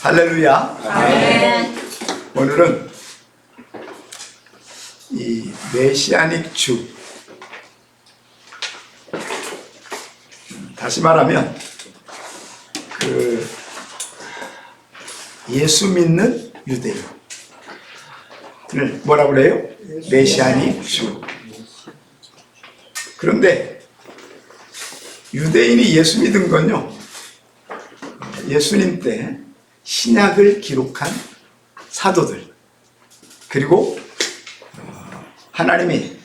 할렐루야. 아멘. 오늘은 이 메시아닉 주, 다시 말하면 그 예수 믿는 유대인을 뭐라고 그래요? 메시아닉 주. 그런데 유대인이 예수 믿은 건요, 예수님 때 신약을 기록한 사도들, 그리고 하나님이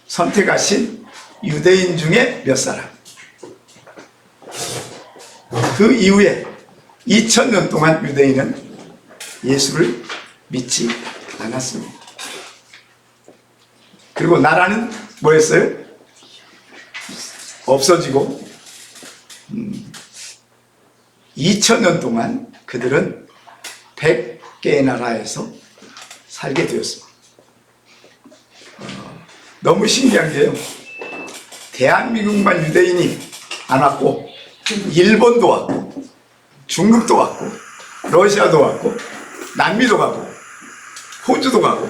선택하신 유대인 중에 몇 사람, 그 이후에 2000년 동안 유대인은 예수를 믿지 않았습니다. 그리고 나라는 뭐였어요? 없어지고 2000년 동안 그들은 100개의 나라에서 살게 되었습니다. 너무 신기한 게요, 대한민국만 유대인이 안 왔고 일본도 왔고 중국도 왔고 러시아도 왔고 남미도 가고 호주도 가고,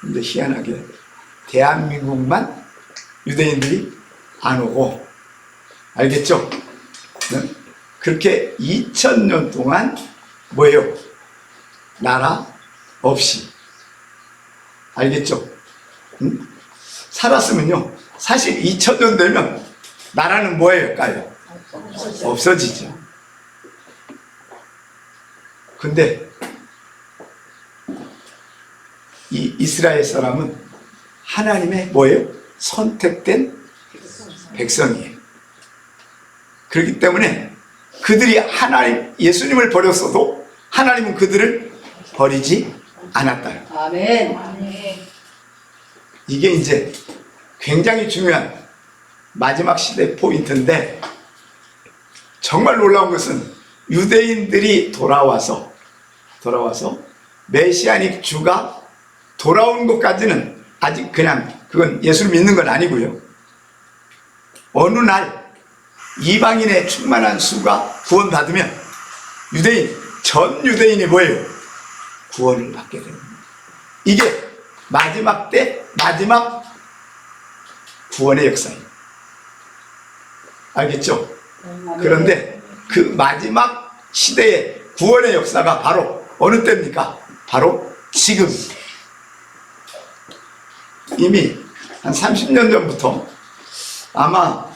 근데 희한하게 대한민국만 유대인들이 안 오고, 알겠죠? 네? 그렇게 2000년 동안 뭐예요? 나라 없이, 알겠죠? 응? 살았으면요, 사실 2000년 되면 나라는 뭐예요? 없어지죠. 근데 이 이스라엘 사람은 하나님의 뭐예요? 선택된 백성이에요. 그렇기 때문에 그들이 예수님을 버렸어도 하나님은 그들을 버리지 않았다. 아멘. 이게 이제 굉장히 중요한 마지막 시대 포인트인데, 정말 놀라운 것은 유대인들이 돌아와서 메시아닉 주가 돌아오는 것까지는 아직 그냥 그건 예수를 믿는 건 아니고요, 어느 날 이방인의 충만한 수가 구원받으면 전 유대인이 뭐예요? 구원을 받게 됩니다. 이게 마지막 때 마지막 구원의 역사예요. 알겠죠? 그런데 그 마지막 시대의 구원의 역사가 바로 어느 때입니까? 바로 지금. 이미 한 30년 전부터 아마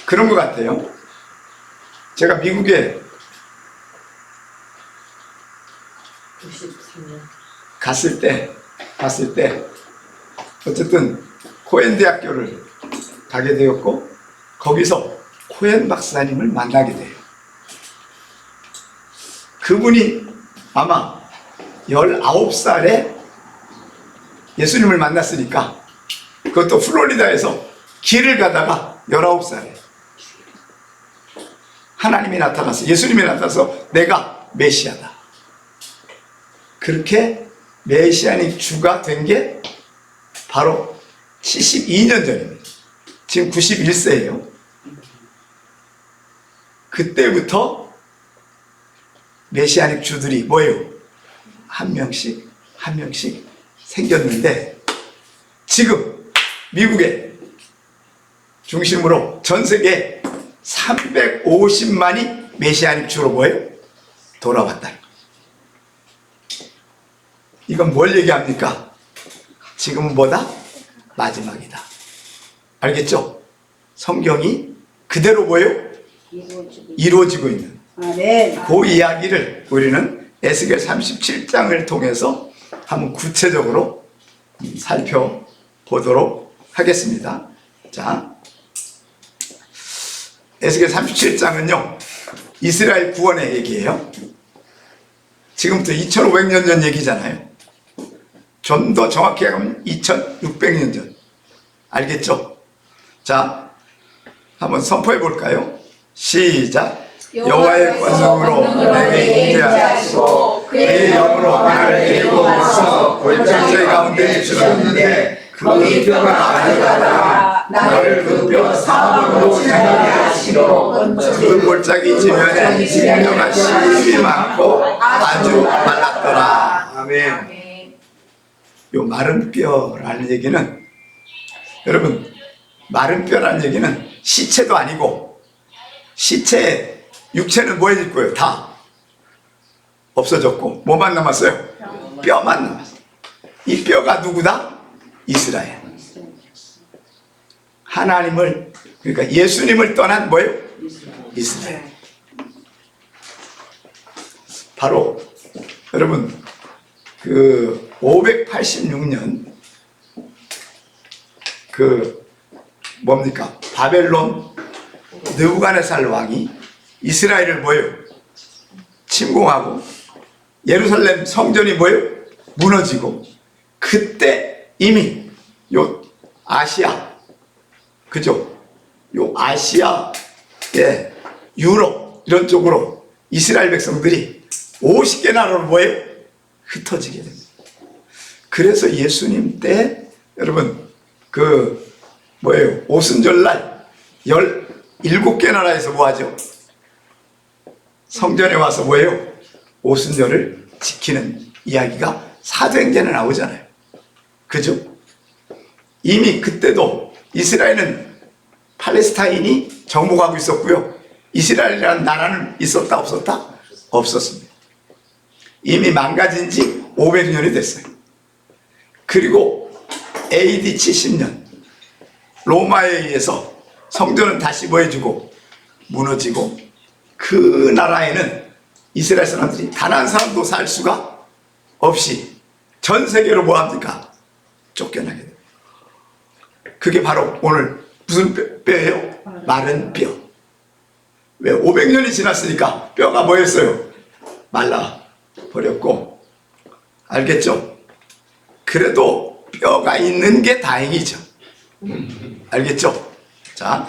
그런 것 같아요. 제가 미국에 93년 갔을 때 어쨌든 코엔 대학교를 가게 되었고, 거기서 코엔 박사님을 만나게 돼요. 그분이 아마 19살에 예수님을 만났으니까, 그것도 플로리다에서 길을 가다가 19살에 하나님이 나타나서, 예수님이 나타나서 내가 메시아다. 그렇게 메시아닉 주가 된 게 바로 72년 전입니다. 지금 91세예요. 그때부터 메시아닉 주들이 뭐예요? 한 명씩 생겼는데, 지금 미국의 중심으로 전 세계 350만이 메시아닉 주로 뭐예요? 돌아왔다. 이건 뭘 얘기합니까? 지금은 뭐다? 마지막이다. 알겠죠? 성경이 그대로 뭐예요? 이루어지고 있는 그 이야기를 우리는 에스겔 37장을 통해서 한번 구체적으로 살펴보도록 하겠습니다. 자, 에스겔 37장은요, 이스라엘 구원의 얘기예요. 지금부터 2500년 전 얘기잖아요. 좀 더 정확히 하면 2600년 전. 알겠죠? 자, 한번 선포해 볼까요? 시작. 여호와의 권능으로 내게 임재하시고 그의 영으로 나를 데리고 와서 골짜기 가운데 주셨는데 거기 뼈가 아니하다. 나를 그 뼈 사방으로 지나게 하시고 그 골짜기 지면에 뼈가 심히 많고 아주 말랐더라. 아멘. 요 마른 뼈라는 얘기는, 여러분, 마른 뼈라는 얘기는 시체도 아니고, 시체의 육체는 뭐 해질 다 없어졌고 뭐만 남았어요? 뼈만 남았어요. 이 뼈가 누구다? 이스라엘. 하나님을, 그러니까 예수님을 떠난 뭐예요? 이스라엘. 바로 여러분 그 586년 그 뭡니까? 바벨론 느부갓네살 왕이 이스라엘을 뭐예요? 침공하고 예루살렘 성전이 뭐예요? 무너지고, 그때 이미 요 아시아, 그죠? 요 아시아, 예, 유럽 이런 쪽으로 이스라엘 백성들이 50개 나라로 뭐예요? 흩어지게 됩니다. 그래서 예수님 때 여러분 그 뭐예요? 오순절날 17개 나라에서 뭐하죠? 성전에 와서 뭐예요? 오순절을 지키는 이야기가 사도행전에 나오잖아요. 그죠? 이미 그때도 이스라엘은 팔레스타인이 정복하고 있었고요. 이스라엘이라는 나라는 있었다 없었다? 없었습니다. 이미 망가진 지 500년이 됐어요. 그리고 AD 70년 로마에 의해서 성전은 다시 뭐 해주고 무너지고, 그 나라에는 이스라엘 사람들이 단 한 사람도 살 수가 없이 전 세계로 뭐합니까? 쫓겨나게 됩니다. 그게 바로 오늘 무슨 뼈예요? 마른 뼈. 왜? 500년이 지났으니까 뼈가 뭐였어요? 말라 버렸고, 알겠죠? 그래도 뼈가 있는 게 다행이죠. 알겠죠? 자,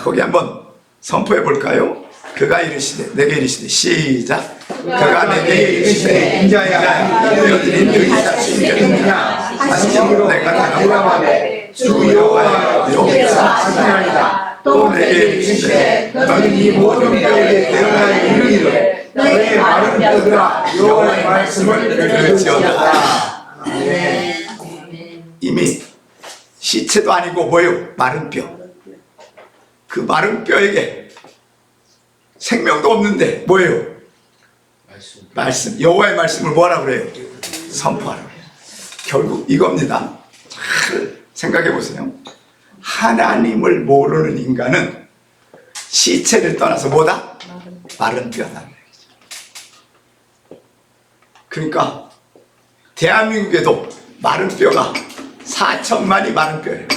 거기 한번 선포해 볼까요? 그가 이르시되, 내게 이르시되, 시작. 그가 내게 이르시되, 인자야, 너희들이 너희 자신이 되느냐 하시므로 내가 대답하되 주 여호와여 여기서 하시나이다. 또 내게 이르시되, 너희 이 모든 뼈에 내가 이르기를 너희 마른 뼈들아 여호와의 말씀을 들을지어다. 이미 시체도 아니고 뭐예요? 마른 뼈. 그 마른 뼈에게 생명도 없는데 뭐예요? 말씀. 여호와의 말씀을 뭐하라 그래요? 선포하라 그래요. 결국 이겁니다. 잘 생각해 보세요. 하나님을 모르는 인간은 시체를 떠나서 뭐다? 마른 뼈다. 그러니까 대한민국에도 마른 뼈가 4천만이 마른 뼈예요.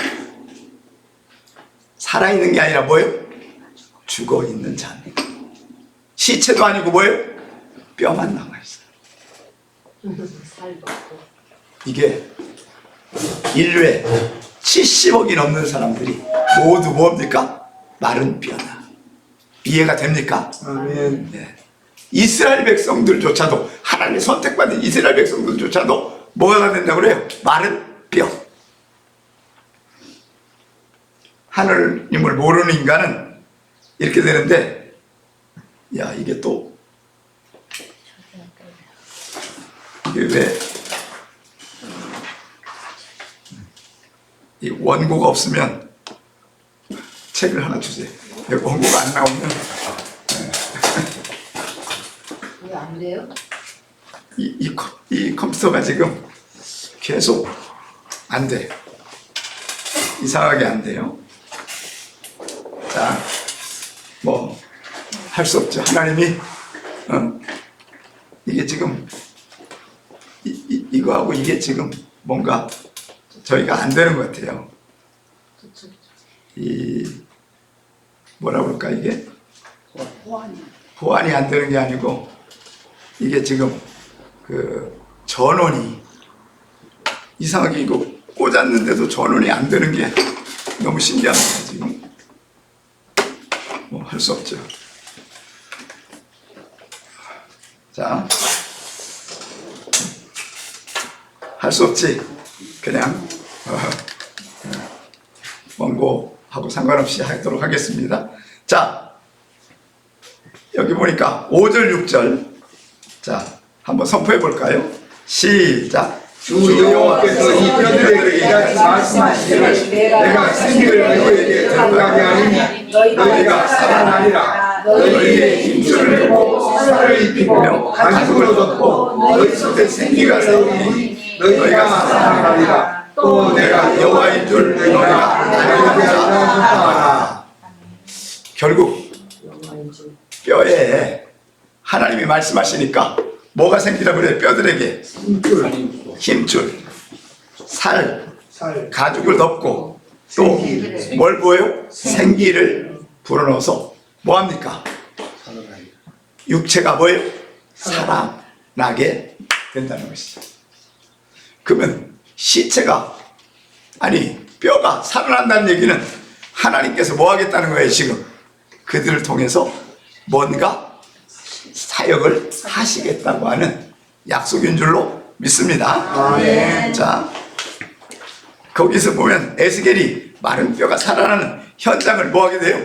살아있는 게 아니라 뭐예요? 죽어있는 자입니다. 시체도 아니고 뭐예요? 뼈만 남아있어요. 이게 인류에 70억이 넘는 사람들이 모두 뭡니까? 마른 뼈다. 이해가 됩니까? 아멘. 네. 이스라엘 백성들조차도, 하나님 선택받은 이스라엘 백성들조차도 뭐가 된다고 그래요? 마른 뼈. 하나님을 모르는 인간은 이렇게 되는데, 야, 이게 또 이게 왜 이 원고가 없으면 책을 하나 주세요. 여기 원고가 안 나오면 왜 안 돼요? 이 컴퓨터가 지금 계속 안 돼. 이상하게 안 돼요. 자, 뭐 할 수 없죠. 하나님이 이게 지금 이거하고 이게 지금 뭔가 저희가 안 되는 것 같아요. 이 뭐라 그럴까, 이게 보안이 안 되는 게 아니고, 이게 지금 그 전원이 이상하게 이거 꽂았는데도 전원이 안 되는 게 너무 신기합니다. 지금 뭐 할 수 없죠. 자, 할 수 없지. 그냥 권고하고 상관없이 하도록 하겠습니다. 자, 여기 보니까 5절, 6절. 자, 한번 선포해 볼까요? 시작. 주 여호와께서 이 뼈들에게 이같이 말씀하시기를 내가 생기를 너희에게 들어가게 하리니 너희가 살아나리라. 너희의 힘줄을 놓고 살을 입히고 가죽을 덮고 너희 속에 생기가 생기니 너희가 살아나리라. 또 내가 여호와인 줄 너희가 알게 하라. 결국 뼈에 하나님이 말씀하시니까 뭐가 생기라고 그래요? 뼈들에게 힘줄, 살, 가죽을 덮고 또 뭘 보여요? 생기를 불어넣어서 뭐합니까? 육체가 뭐예요? 살아나게 된다는 것이죠. 그러면 시체가 아니 뼈가 살아난다는 얘기는 하나님께서 뭐 하겠다는 거예요 지금? 그들을 통해서 뭔가 사역을 하시겠다고 하는 약속인 줄로 믿습니다. 자, 거기서 보면 에스겔이 마른 뼈가 살아나는 현장을 뭐 하게 돼요?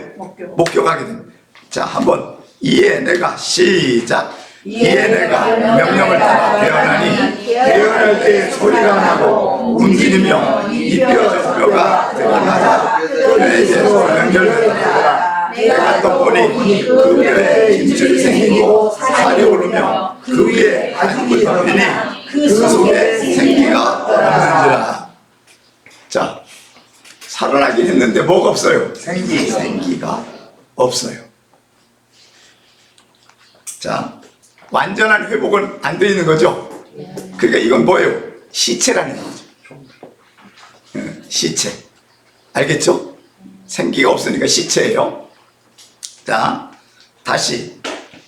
목격하게 됩니다. 자, 한번 이에 내가 시작. 이에 내가 명령을 따라 태어나니 태어날 때 소리가 나고 움직이며 이 뼈 뼈가 태어나자 뼈에게로 연결되더라. 내가 또 보니 그 뼈에 힘줄이 생기고 살이 오르며 그 위에 가죽을 덮이니 그 속에 생기가 떠나는지라. 자, 살아나긴 했는데 뭐가 없어요? 생기가 없어요. 자, 완전한 회복은 안 돼 있는 거죠. 그러니까 이건 뭐예요? 시체라는 거죠. 시체. 알겠죠? 생기가 없으니까 시체예요. 자, 다시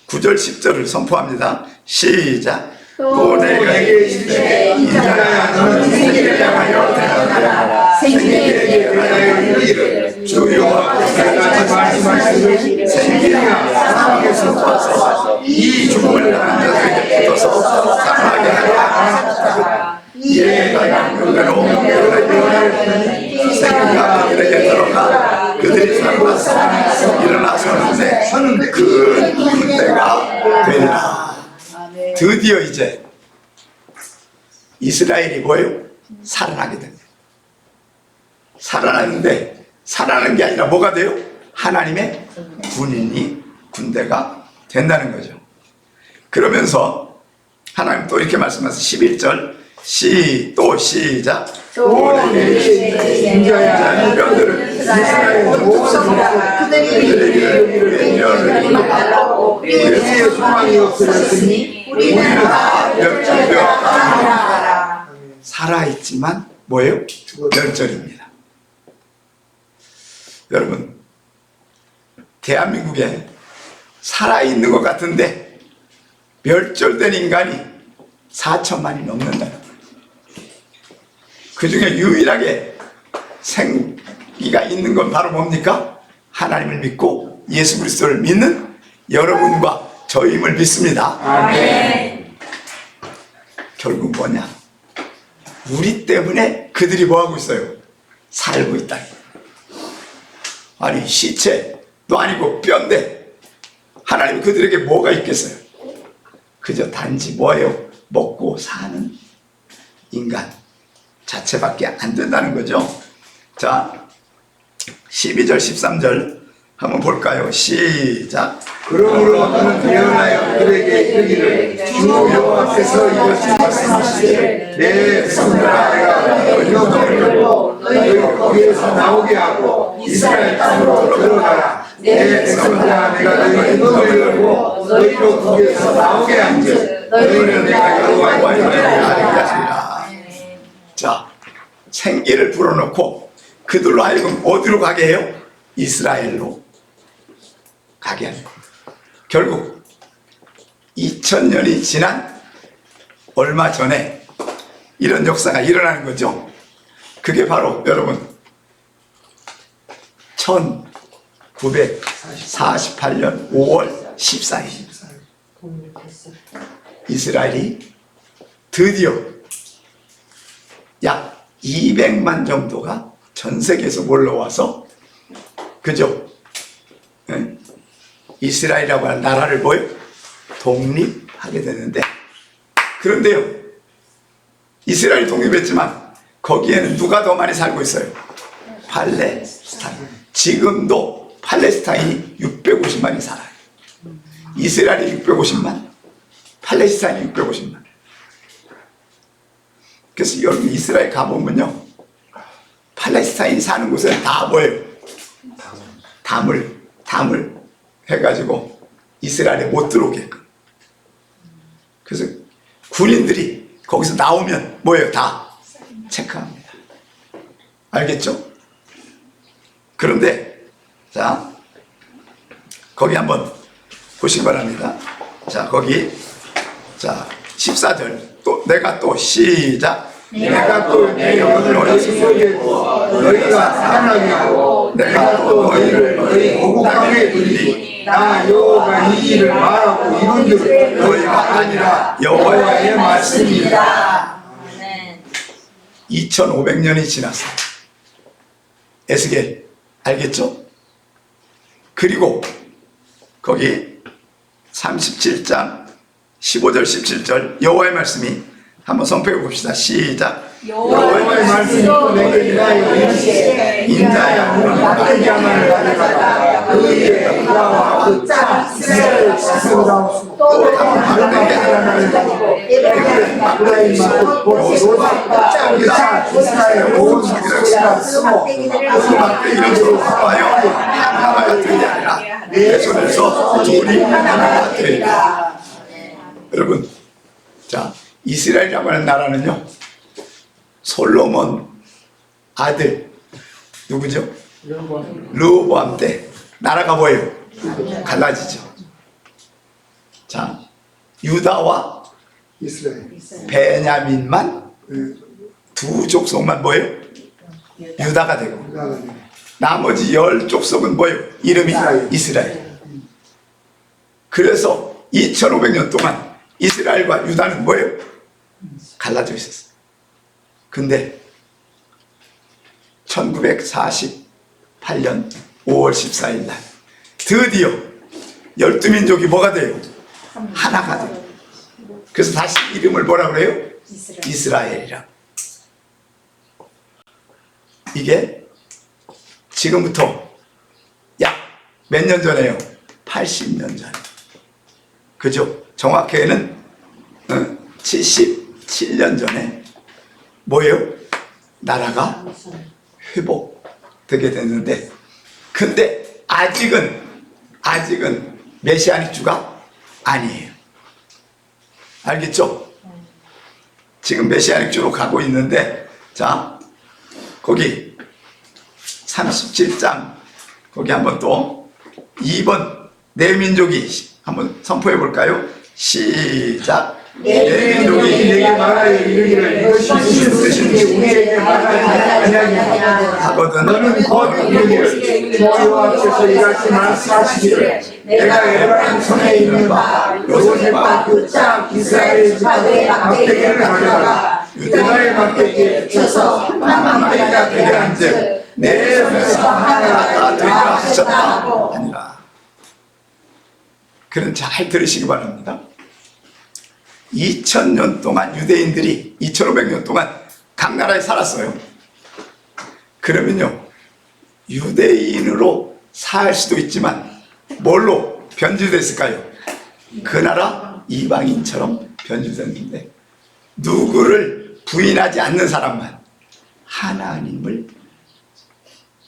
9절 10절을 선포합니다. 시작. 또 내게 이르시되 인자야 너는 생기를 향하여 대답하라. 생기에게 하여 이르기를 주 여호와께서 같이 말씀하시기를 생기가 사망에서 와서 이 죽음을 당한 자들에게 붙어서 살아나게 하라. 이에 내가 그대로 생기가 그들에게 들어가 그들이 살아나서 일어나서는데 그 군대가 되리라. 드디어 이제 이스라엘이 뭐예요? 살아나게 됩니다. 살아나는데 살아나는 게 아니라 뭐가 돼요? 하나님의 군인이 군대가 된다는 거죠. 그러면서 하나님 또 이렇게 말씀하셔서 11절 또 시작. 또 내게 인자야 뼈들을 이스라엘 모든 그들에게 뼈를 달라고 우리의 소망이 없어졌으니 우리는 다 멸절되었다. 살아있지만 뭐예요? 멸절입니다. 여러분, 대한민국에 살아있는 것 같은데 멸절된 인간이 4천만이 넘는다는 거예요. 그 중에 유일하게 생기가 있는 건 바로 뭡니까? 하나님을 믿고 예수 그리스도를 믿는 여러분과 저임을 믿습니다. 아멘. 결국 뭐냐? 우리 때문에 그들이 뭐하고 있어요? 살고 있다. 아니 시체도 아니고 뼈인데 하나님 그들에게 뭐가 있겠어요? 그저 단지 뭐예요? 먹고 사는 인간 자체밖에 안 된다는 거죠. 자, 12절 13절 한번 볼까요? 시작. 그러므로 너는 태어나여 그들에게 이르기를 주 여호와께서 이같이 말씀하시되 내 백성들아 내가 너희로 돌리고 너희를 거기에서 나오게 하고 이스라엘 땅으로 들어가라. 내 백성들아 내가 너희를 돌리고 너희로 거기에서 나오게 한즉 너희는 내가 여호와인 줄 알게 하리라. 자, 생기를 불어넣고 그들로 하여금 어디로 가게 해요? 이스라엘로 가게 하는 거예요. 결국 2000년이 지난 얼마 전에 이런 역사가 일어나는 거죠. 그게 바로 여러분 1948년 5월 14일 이스라엘이 드디어 약 200만 정도가 전 세계에서 몰려와서 그죠? 예? 이스라엘이라고 하는 나라를 뭐요? 독립하게 되는데, 그런데요, 이스라엘이 독립했지만 거기에는 누가 더 많이 살고 있어요? 팔레스타인. 지금도 팔레스타인이 650만이 살아요. 이스라엘이 650만, 팔레스타인이 650만. 그래서 여러분 이스라엘 가보면요, 팔레스타인이 사는 곳에 다 뭐예요? 담을 해가지고 이스라엘에 못 들어오게끔. 그래서 군인들이 거기서 나오면 뭐예요? 다 체크합니다. 알겠죠? 그런데 자, 거기 한번 보시기 바랍니다. 자, 거기 자 14절 또 내가 또 시작. 내가 또 내 영을 너희 속에 두어 너희가 살아나게 하고 내가 또 너희를 너희 고국에게 들리니 나 여호와가 이 일을 말하고 이룬 줄 너희가 아니라 여호와의 말씀이다. 2500년이 지났어요. 에스겔 알겠죠? 그리고 거기 37장 15절 17절 여호와의 말씀이 한번 선포해 봅시다. 시작. 여호와의 말씀이 또 내게 인하여 이르시되 인자야 너는 막대기 하나를 가져가라 그 위에 그라와 그짜 이스라엘 자손이라 또 다른 막대기 하나를 가지고 에브라임 로다 그짜 이스라엘 온 자손이라 쓰고 그 막대기를 서로 봐요. 하나가 되는 게 아니라 내 손에서 둘이 하나가 되리라. 여러분, 자 이스라엘이라고 하는 나라는요, 솔로몬 아들 누구죠? 르호보암 때 나라가 뭐예요? 갈라지죠. 자, 유다와 이스라엘 베냐민만 두 족속만 뭐예요? 유다가 되고, 나머지 10족속은 뭐예요? 이름이 이스라엘. 그래서 2500년 동안 이스라엘과 유다는 뭐예요? 갈라져 있었어요. 근데 1948년 5월 14일 날 드디어 12민족이 뭐가 돼요? 하나가 돼요. 그래서 다시 이름을 뭐라 그래요? 이스라엘이라. 이게 지금부터 약 몇 년 전에요? 80년 전에. 그죠? 정확히는 77년 전에 뭐예요? 나라가 회복되게 됐는데, 근데 아직은 메시아닉 주가 아니에요. 알겠죠? 지금 메시아닉 주로 가고 있는데, 자 거기 37장 거기 한번 또 2번 내 민족이 한번 선포해 볼까요? 시작. 내 민족이 내게 말하여 이르기를 이것이 무슨 뜻인지 우리에게 말하지 아니하냐 하거든. 너는 곧 이르기를 여호와께서 이같이 말씀하시기를 내가 에브라임 성에 있는 바 요셉과 그짝 이스라엘 집안의 막대기를 가져다가 유다의 막대기에 붙여서 한 막대기가 되게 한즉 내 손에서 하나가 되리라 하셨다 아니라. 그럼 잘 들으시기 바랍니다. 2000년 동안 유대인들이 2500년 동안 각 나라에 살았어요. 그러면요, 유대인으로 살 수도 있지만 뭘로 변질됐을까요? 그 나라 이방인처럼 변질됐는데, 누구를 부인하지 않는 사람만, 하나님을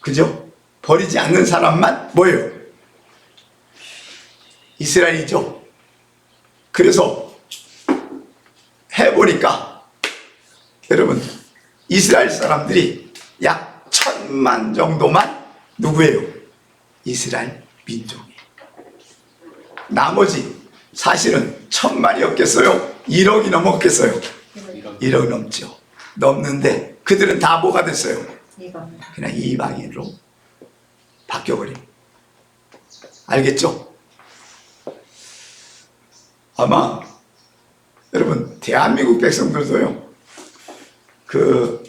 그죠? 버리지 않는 사람만 뭐예요? 이스라엘이죠. 그래서 해보니까 여러분, 이스라엘 사람들이 약 1000만 정도만 누구예요? 이스라엘 민족이에요. 나머지 사실은 1000만이었겠어요? 1억이 넘었겠어요? 1억 넘죠. 넘는데 그들은 다 뭐가 됐어요? 그냥 이방인으로 바뀌어버린. 알겠죠? 아마 여러분 대한민국 백성들도요, 그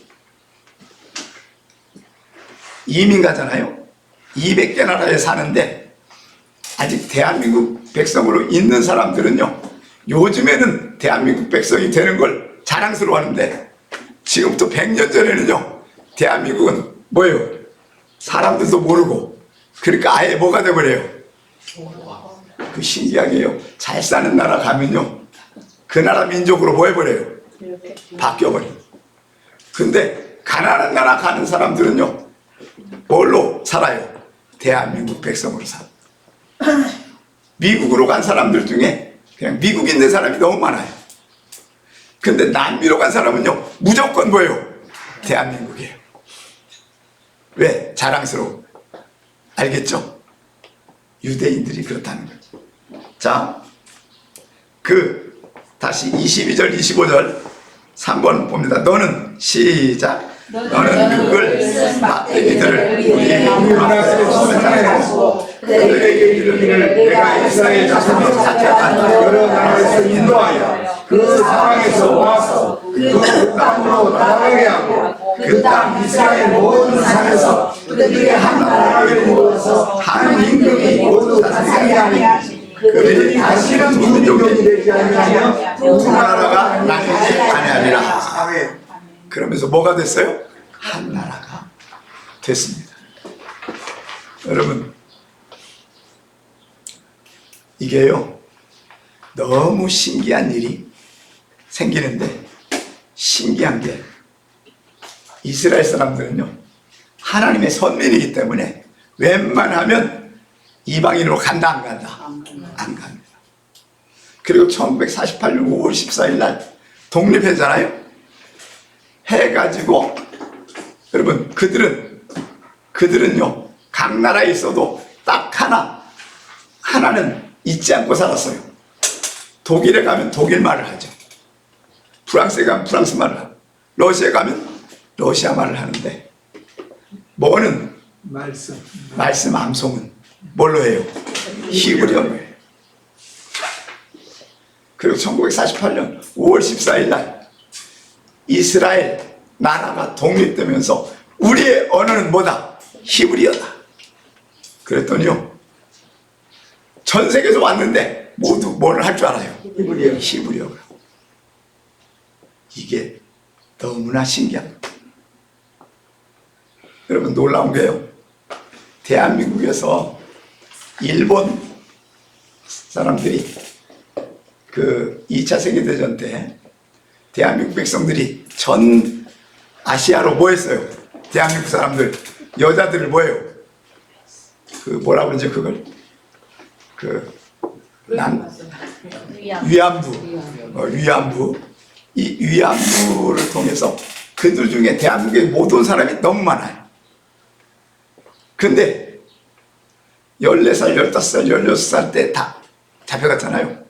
이민 가잖아요. 200개 나라에 사는데 아직 대한민국 백성으로 있는 사람들은요, 요즘에는 대한민국 백성이 되는 걸 자랑스러워하는데 지금부터 100년 전에는요, 대한민국은 뭐예요? 사람들도 모르고, 그러니까 아예 뭐가 돼버려요? 그 신기하게요, 잘 사는 나라 가면요, 그 나라 민족으로 뭐 해버려요? 바뀌어버려요. 근데 가난한 나라 가는 사람들은요, 뭘로 살아요? 대한민국 백성으로 살아. 미국으로 간 사람들 중에 그냥 미국에 있는 사람이 너무 많아요. 근데 남미로 간 사람은요, 무조건 뭐예요? 대한민국이에요. 왜? 자랑스러워. 알겠죠? 유대인들이 그렇다는 거죠. 자, 다시 22절, 25절 3번 봅니다. 너는 시작. 너는 그걸 막대기들을 우리 문화를 선택하고 그들에게 이르기를 내가 이스라엘 자손을 찾아간 여러 나라에서 인도하여 그 상황에서 모아서 그 땅으로 나가게 하고 그 땅 이스라엘 모든 산에서 그들의 한 나라를 이루어서 한 임금이 모두 다스리게 하니 그들이 다시는 두 민족이 되지 아니하며 두 나라가 나뉘지 아니하리라. 아멘. 그러면서 뭐가 됐어요? 한 나라가 됐습니다. 여러분, 이게요, 너무 신기한 일이 생기는데, 신기한 게 이스라엘 사람들은요, 하나님의 선민이기 때문에 웬만하면 이방인으로 간다 안 간다? 안 갑니다. 그리고 1948년 5월 14일 날 독립했잖아요. 해가지고 여러분, 그들은요, 각 나라에 있어도 딱 하나는 잊지 않고 살았어요. 독일에 가면 독일 말을 하죠. 프랑스에 가면 프랑스 말을 하고, 러시아에 가면 러시아 말을 하는데, 뭐는 말씀 암송은 뭘로 해요? 히브리어로 해요. 그리고 1948년 5월 14일 날 이스라엘 나라가 독립되면서 우리의 언어는 뭐다? 히브리어다. 그랬더니요, 전 세계에서 왔는데 모두 뭘 할 줄 알아요? 히브리어가. 이게 너무나 신기합니다. 여러분, 놀라운 게요, 대한민국에서 일본 사람들이 그 2차 세계대전 때 대한민국 백성들이 전 아시아로 뭐 했어요? 대한민국 사람들, 여자들을 뭐예요? 그 뭐라 그러지 그걸? 위안부. 이 위안부를 통해서 그들 중에 대한민국에 못 온 사람이 너무 많아요. 근데 14살, 15살, 16살 때 다 잡혀갔잖아요.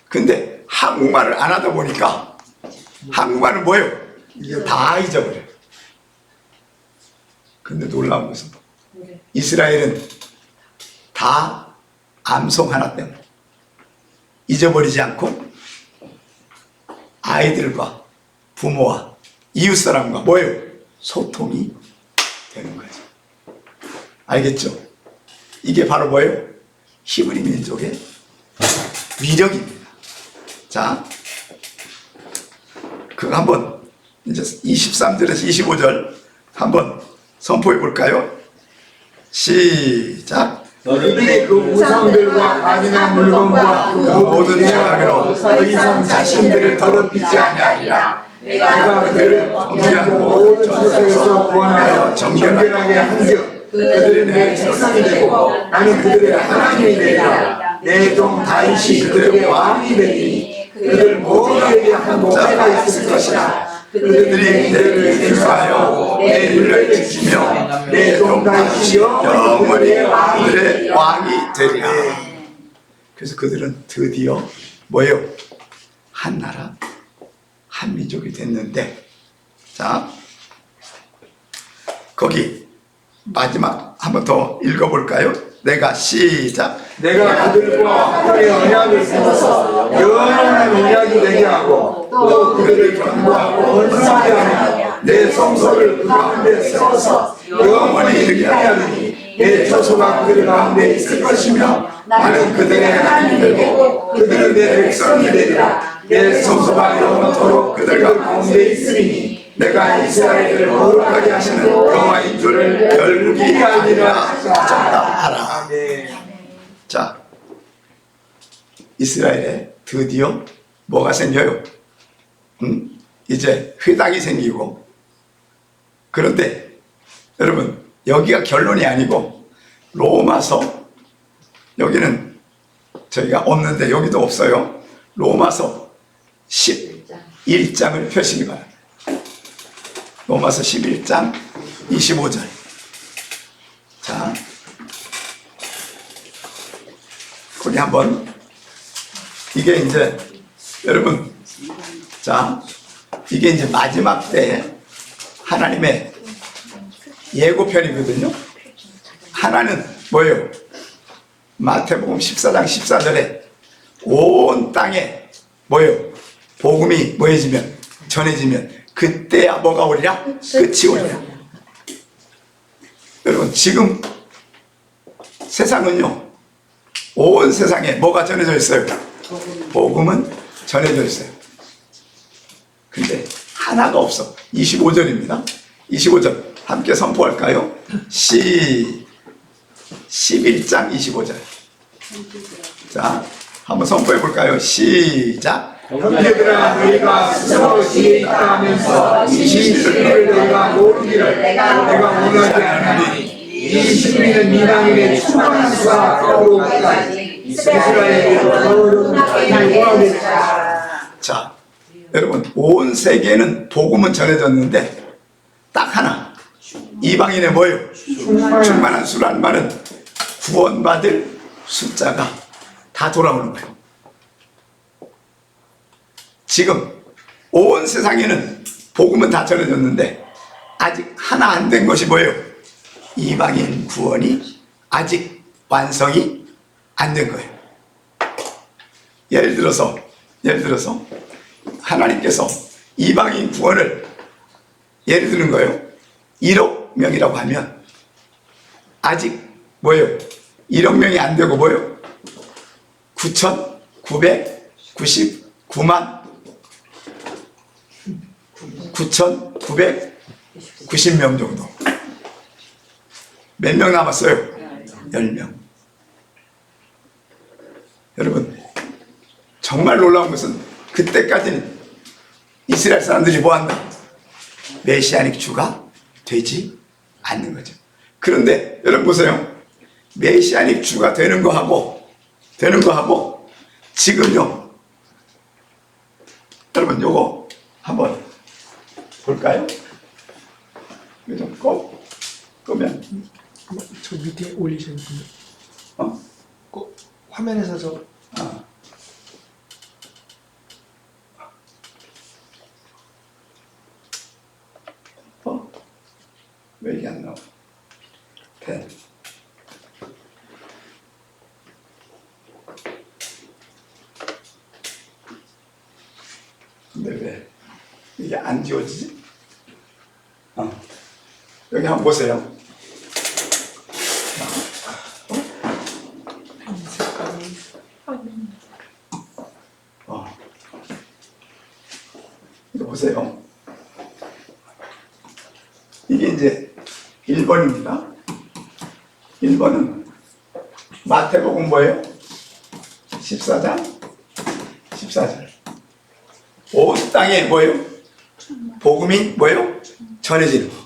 근데 한국말을 안 하다 보니까 한국말은 뭐예요? 다 잊어버려요. 근데 놀라운 것은 이스라엘은 다 암송 하나 때문에 잊어버리지 않고 아이들과 부모와 이웃사람과 뭐예요? 소통이 되는 거죠. 알겠죠? 이게 바로 뭐예요? 히브리 민족의 위력입니다. 자, 그거 한번 이제 23절에서 25절 한번 선포해 볼까요? 시작. 너희들이 그 우상들과 가증한 물건과 그 모든 죄악으로 더 이상 자신들을 더럽히지 아니하리라. 내가 그들을 정죄한 모든 전세에서 구원하여 정결하게 한즉 그들은 내 백성이 되고 나는 그들의 하나님이 되리라. 내 종 다윗이 그들의 왕이 되리니 그들 모두에게 한 목자가 있을 것이라. 그들이 내를 인수하여 내 율례를 지키며 내 종 다윗이 영원히 그들의 왕이 되리라. 그래서 그들은 드디어 뭐예요? 한 나라, 한 민족이 됐는데, 자, 거기 마지막 한번 더 읽어볼까요? 내가 시작. 내가 그들과 그들의 언약을 세워서 영원한 언약이 되게 하고 또 그들을 견고하고 번성하게 하며 내 성소를 그 가운데 세워서 영원히 이르게 하리니 내 처소가 그들 가운데 있을 것이며 나는 그들의 하나님이 되고 그들은 내 백성이 되리라. 내 성소가 영원토록 그들 가운데 있으리니 내가 이스라엘을 거룩하게 하시는 여호와인 줄을 결국이 알리라. 알아. 아멘. 자, 이스라엘에 드디어 뭐가 생겨요? 이제 회당이 생기고. 그런데 여러분, 여기가 결론이 아니고 로마서, 여기는 저희가 없는데 여기도 없어요. 로마서 11장을 펴시기 바랍니다. 로마서 11장 25절. 자, 거기 한번, 이게 이제 여러분, 자, 이게 이제 마지막 때 하나님의 예고편이거든요. 하나는 뭐예요? 마태복음 14장 14절에 온 땅에 뭐예요? 복음이 뭐해지면, 전해지면 그때야 뭐가 오리라? 끝이 오리라. 여러분, 지금 세상은요, 온 세상에 뭐가 전해져 있어요? 복음은 전해져 있어요. 근데 하나가 없어. 25절입니다. 25절 함께 선포할까요? 11장 25절. 자, 한번 선포해 볼까요? 시작. 형제들아 너희가 스스로 지혜 있다 하면서 이 진리를 너희가 모르기를 내가 원하지 않으니 이 진리는 이 땅에 충만한 수가 떠오르기까지 이스라엘에게 원하겠다. 자, 여러분, 온 세계에는 복음은 전해졌는데 딱 하나, 이방인의 뭐예요? 충만한 수란 말은 구원받을 숫자가 다 돌아오는 거예요. 지금 온 세상에는 복음은 다 전해졌는데 아직 하나 안 된 것이 뭐예요? 이방인 구원이 아직 완성이 안 된 거예요. 예를 들어서 하나님께서 이방인 구원을 예를 드는 거예요. 1억 명이라고 하면 아직 뭐예요? 1억 명이 안 되고 뭐예요? 9,999만 9,990명 정도. 몇 명 남았어요? 10명. 여러분, 정말 놀라운 것은 그때까지는 이스라엘 사람들이 뭐한다? 메시아닉 주가 되지 않는 거죠. 그런데 여러분 보세요. 메시아닉 주가 되는 거하고 지금요. 여러분 요거 한번 볼까요? 이거 좀 끄면 저 밑에 올리셔야 돼요. 화면에서 저 왜 이게 안 나와? 펜. 근데 왜 이게 안 지워지지? 여기 한번 보세요. 이거 보세요. 이게 이제 1번입니다. 1번은 마태복음 뭐예요? 14장 14절. 온 땅에 뭐예요? 복음이 뭐예요? 전해지는 거.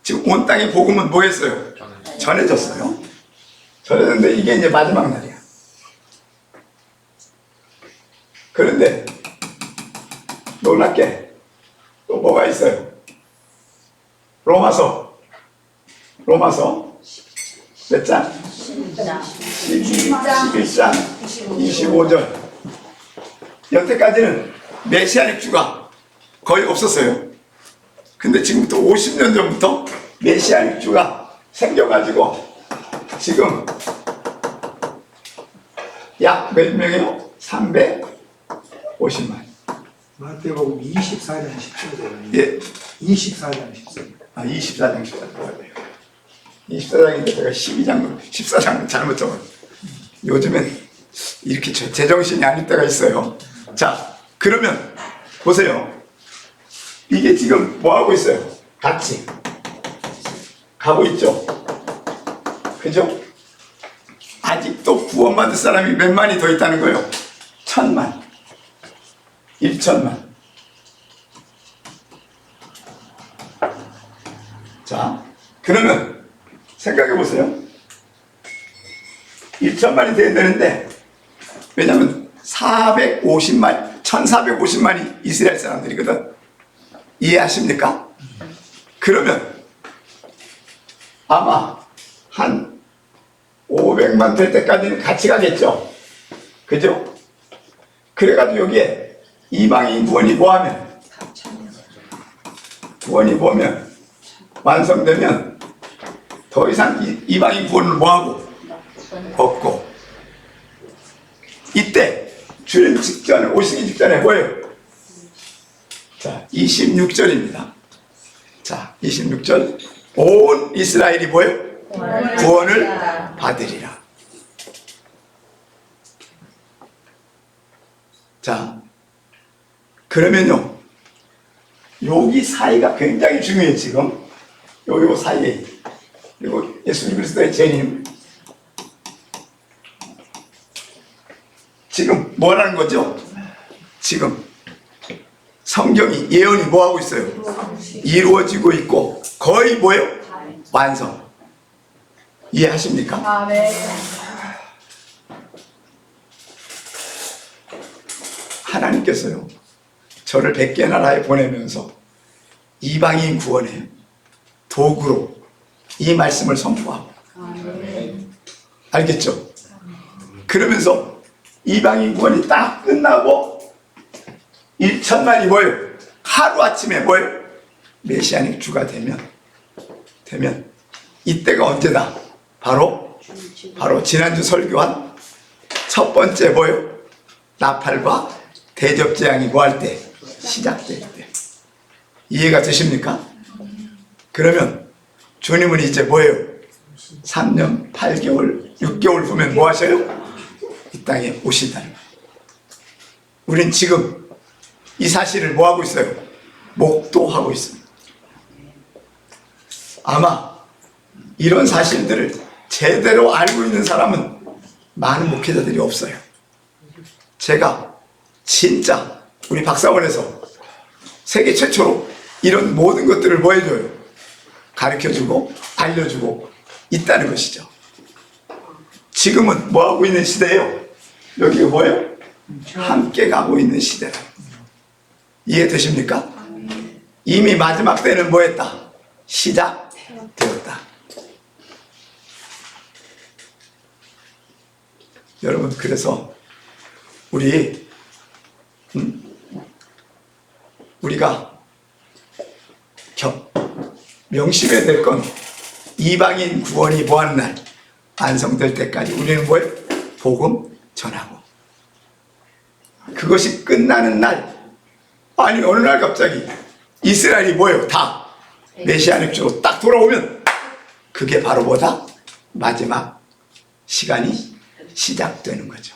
지금 온 땅에 복음은 뭐 했어요? 전해졌어요. 전해졌는데 이게 이제 마지막 날이야. 그런데 놀랍게 또 뭐가 있어요? 로마서 몇 장? 11장 25절. 여태까지는 메시아닉 주가 거의 없었어요. 근데 지금부터 50년 전부터 메시아닉 주가 생겨가지고 지금 약 몇 명이요? 350만. 마태복음 24장 10절에 예. 24장 14절. 24장 14절. 24장인데 제가 12장, 14장을 잘못 적었어요. 요즘엔 이렇게 제정신이 아닐 때가 있어요. 자, 그러면 보세요. 이게 지금 뭐 하고 있어요? 같이 가고 있죠. 그죠? 아직도 구원받을 사람이 몇만이 더 있다는 거예요. 1000만, 1000만. 자, 그러면 생각해 보세요. 1000만이 돼야 되는데, 왜냐면 450만, 1450만이 이스라엘 사람들이거든. 이해하십니까? 그러면 아마 한 500만 될 때까지는 같이 가겠죠. 그죠? 그래가지고 여기에 이방인 구원이 뭐하면, 구원이 뭐면 완성되면 더 이상 이방인 구원을 뭐하고 없고, 이때 주님 직전에 오시기 직전에 뭐예요? 자, 26절입니다. 자, 26절. 온 이스라엘이 뭐예요? 구원을 받으리라. 자, 그러면요, 여기 사이가 굉장히 중요해요. 지금 요 사이에, 그리고 예수 그리스도의 재림, 지금 뭐라는 거죠? 지금 성경이 예언이 뭐하고 있어요? 이루어지고 있고 거의 뭐예요? 완성. 이해하십니까? 하나님께서요, 저를 백개 나라에 보내면서 이방인 구원의 도구로 이 말씀을 선포하고, 알겠죠? 그러면서 이방인 구원이 딱 끝나고 1000만이 뭐예요? 하루아침에 뭐예요? 메시아닉 주가 되면 이때가 언제다? 바로 지난주 설교한 첫 번째 뭐예요? 나팔과 대접재앙이 뭐할 때? 시작될 때. 이해가 되십니까? 그러면 주님은 이제 뭐예요? 3년 8개월 6개월 후면 뭐 하셔요? 이 땅에 오신다는 거예요. 우린 지금 이 사실을 뭐 하고 있어요? 목도하고 있습니다. 아마 이런 사실들을 제대로 알고 있는 사람은 많은 목회자들이 없어요. 제가 진짜 우리 박사원에서 세계 최초로 이런 모든 것들을 뭐 해줘요? 가르쳐주고 알려주고 있다는 것이죠. 지금은 뭐 하고 있는 시대예요? 여기가 뭐예요? 함께 가고 있는 시대라. 이해되십니까? 이미 마지막 때는 뭐 했다? 시작되었다. 여러분, 그래서 우리가 명심해야 될 건 이방인 구원이 뭐하는 날? 완성될 때까지 우리는 뭐예요? 복음 전하고, 그것이 끝나는 날, 아니 어느 날 갑자기 이스라엘이 뭐예요? 다 메시아닉 주로 딱 돌아오면 그게 바로 뭐다? 마지막 시간이 시작되는 거죠.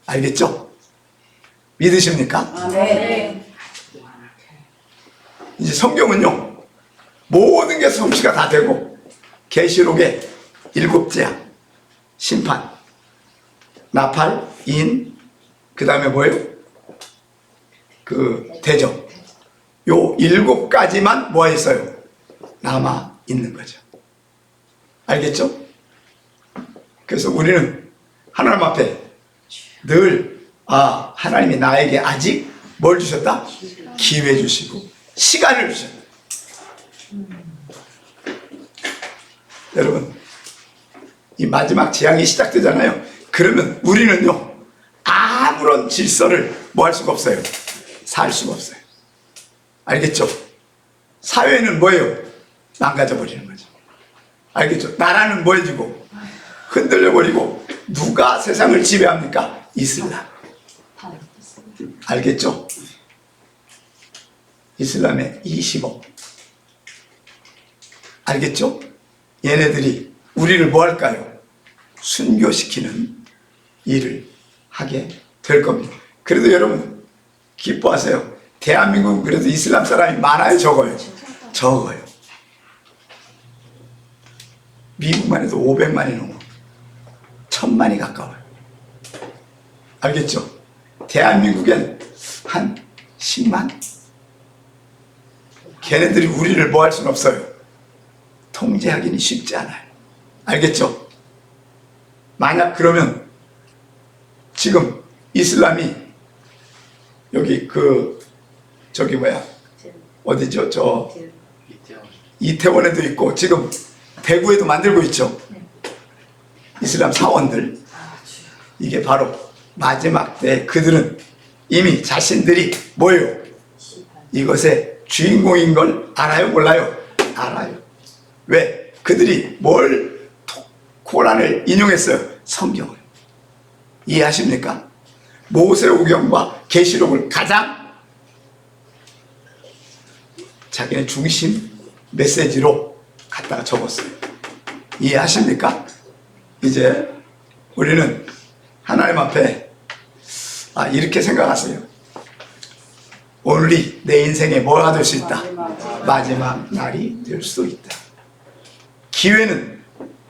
알겠죠? 믿으십니까? 네. 이제 성경은요, 모든 게 성취가 다 되고, 계시록의 7재앙, 심판, 나팔, 인, 그 다음에 뭐예요? 그 대접, 요 7가지만 뭐 있어요? 남아 있는 거죠. 알겠죠? 그래서 우리는 하나님 앞에 늘 하나님이 나에게 아직 뭘 주셨다? 기회 주시고 시간을 주셨다. 여러분, 이 마지막 재앙이 시작되잖아요. 그러면 우리는요, 아무런 질서를 뭐 할 수가 없어요? 살 수가 없어요. 알겠죠? 사회는 뭐예요? 망가져 버리는 거죠. 알겠죠? 나라는 뭐 해지고 흔들려 버리고, 누가 세상을 지배합니까? 이슬람. 알겠죠? 이슬람의 20억 알겠죠? 얘네들이 우리를 뭐 할까요? 순교시키는 일을 하게 될 겁니다. 그래도 여러분 기뻐하세요. 대한민국은 그래도 이슬람 사람이 많아요, 적어요? 적어요. 미국만 해도 500만이 넘어. 1000만이 가까워요. 알겠죠? 대한민국엔 한 10만? 걔네들이 우리를 뭐 할 수는 없어요. 통제하기는 쉽지 않아요. 알겠죠? 만약 그러면 지금 이슬람이 여기 저기 뭐야 어디죠? 저 이태원에도 있고 지금 대구에도 만들고 있죠. 이슬람 사원들. 이게 바로 마지막 때 그들은 이미 자신들이 뭐예요? 이것의 주인공인 걸 알아요? 몰라요? 알아요. 왜? 그들이 뭘 코란을 인용했어요? 성경을. 이해하십니까? 모세오경과 계시록을 가장 자기네 중심 메시지로 갖다가 적었어요. 이해하십니까? 이제 우리는 하나님 앞에 이렇게 생각하세요. 오늘이 내 인생에 뭐가 될 수 있다? 마지막 날이 될 수도 있다. 기회는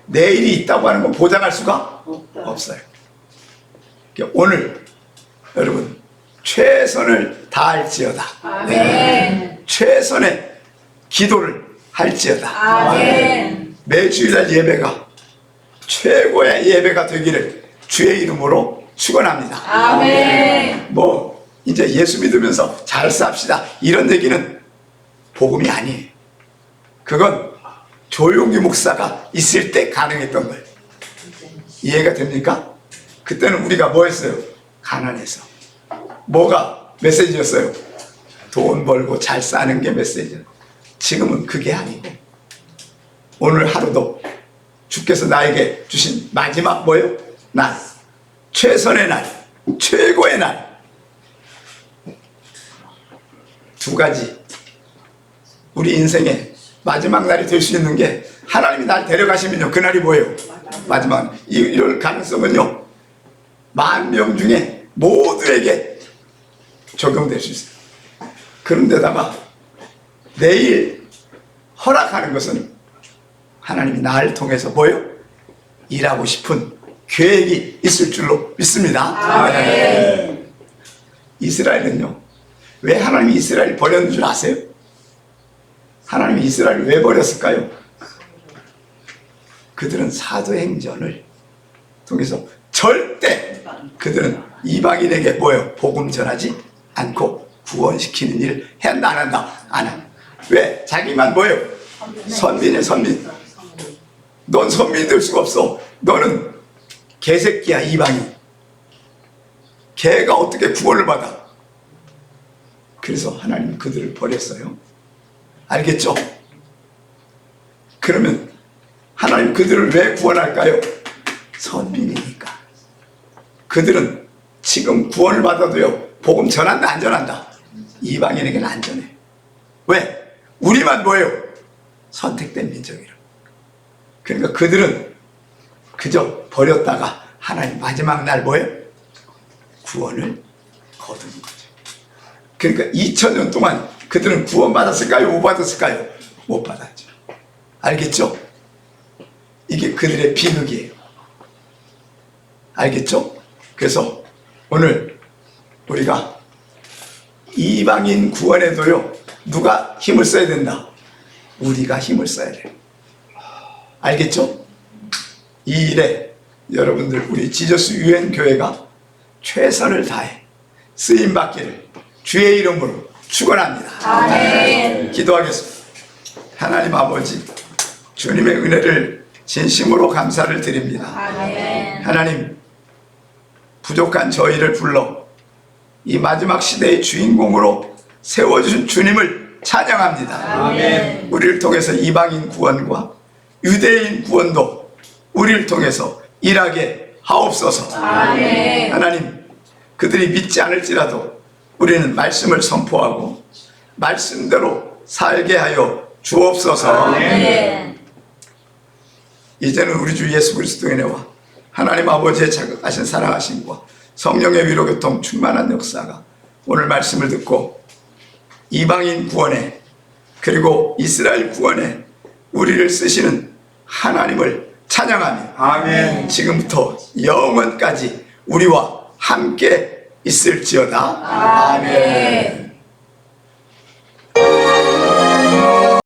내일이 있다고 하는 건 보장할 수가 없어요. 그러니까 오늘 여러분 최선을 다할지어다. 아멘. 최선의 기도를 할지어다. 아멘. 매주일날 예배가 최고의 예배가 되기를 주의 이름으로 축원합니다. 아멘. 뭐 이제 예수 믿으면서 잘 삽시다 이런 얘기는 복음이 아니에요. 그건 조용기 목사가 있을 때 가능했던 거예요. 이해가 됩니까? 그때는 우리가 뭐 했어요? 가난해서. 뭐가 메시지였어요? 돈 벌고 잘 사는 게 메시지예요. 지금은 그게 아니고 오늘 하루도 주께서 나에게 주신 마지막 뭐예요? 날, 최선의 날, 최고의 날. 두 가지 우리 인생의 마지막 날이 될 수 있는 게 하나님이 날 데려가시면요 그날이 뭐예요? 마지막. 이럴 가능성은요 10,000명 중에 모두에게 적용될 수 있어요. 그런데다가 내일 허락하는 것은 하나님이 나를 통해서 뭐예요? 일하고 싶은 계획이 있을 줄로 믿습니다. 아멘. 이스라엘은요 왜 하나님이 이스라엘을 버렸는 줄 아세요? 하나님이 이스라엘을 왜 버렸을까요? 그들은 사도행전을 통해서 절대 그들은 이방인에게 뭐예요? 복음 전하지 않고 구원시키는 일을 해야 한다 안 한다? 안 한다. 왜? 자기만 뭐예요? 선민이에요 선민. 넌 선민이 될 수가 없어. 너는 개새끼야 이방인. 개가 어떻게 구원을 받아? 그래서 하나님은 그들을 버렸어요. 알겠죠? 그러면 하나님 그들을 왜 구원할까요? 선민이니까. 그들은 지금 구원을 받아도요 복음 전한다 안 전한다? 이방인에게는 안 전해. 왜? 우리만 뭐예요? 선택된 민족이라. 그러니까 그들은 그저 버렸다가 하나님 마지막 날 뭐예요? 구원을 거두는 거죠. 그러니까 2000년 동안 그들은 구원 받았을까요? 못 받았을까요? 못 받았죠. 알겠죠? 이게 그들의 비극이에요. 알겠죠? 그래서 오늘 우리가 이방인 구원에도요 누가 힘을 써야 된다? 우리가 힘을 써야 돼요. 알겠죠? 이 일에 여러분들 우리 지저스 유엔 교회가 최선을 다해 쓰임 받기를 주의 이름으로 축원합니다. 아멘. 기도하겠습니다. 하나님 아버지, 주님의 은혜를 진심으로 감사를 드립니다. 아멘. 하나님, 부족한 저희를 불러 이 마지막 시대의 주인공으로 세워주신 주님을 찬양합니다. 아멘. 우리를 통해서 이방인 구원과 유대인 구원도 우리를 통해서 일하게 하옵소서. 아멘. 하나님, 그들이 믿지 않을지라도 우리는 말씀을 선포하고 말씀대로 살게 하여 주옵소서. 아멘. 이제는 우리 주 예수 그리스도의 은혜와 하나님 아버지의 자극하신 사랑하심과 성령의 위로교통 충만한 역사가 오늘 말씀을 듣고 이방인 구원에 그리고 이스라엘 구원에 우리를 쓰시는 하나님을 찬양하며 아멘. 지금부터 영원까지 우리와 함께 있을지어다. 아멘.